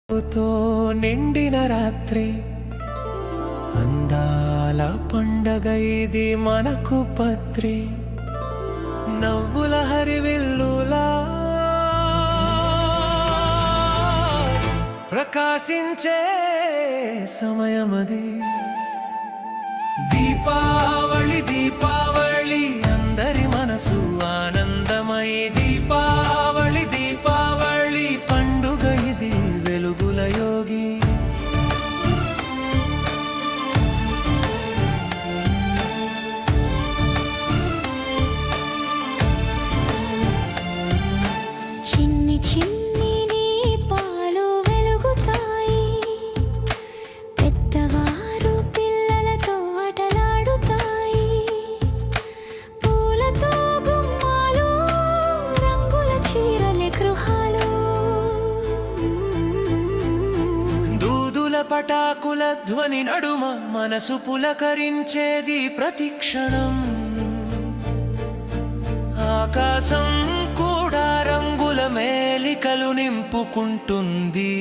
తో నిండిన రాత్రి అందాల పండగ ఇది మనకు పత్రి నవ్వుల హరివిల్లులా ప్రకాశించే సమయమది దీపావళి దీపావళి అందరి మనసు ఆనందమై దీపావళి దీపావళి పండుగ ఇది వెలుగుల యోగి చిన్ని చిన్ని దీపాలు వెలుగుతాయి పెద్దవారు పిల్లలతో ఆటలాడుతాయి పూలతో గుమ్మాలు రంగుల చీరలే గృహాలు దూదుల పటాకుల ధ్వని నడుమ మనసు పులకరించేది ప్రతిక్షణం ఆకాశం కూడా రంగుల మేలికలు నింపుకుంటుంది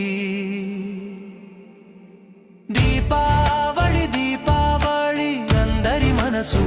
దీపావళి దీపావళి అందరి మనసు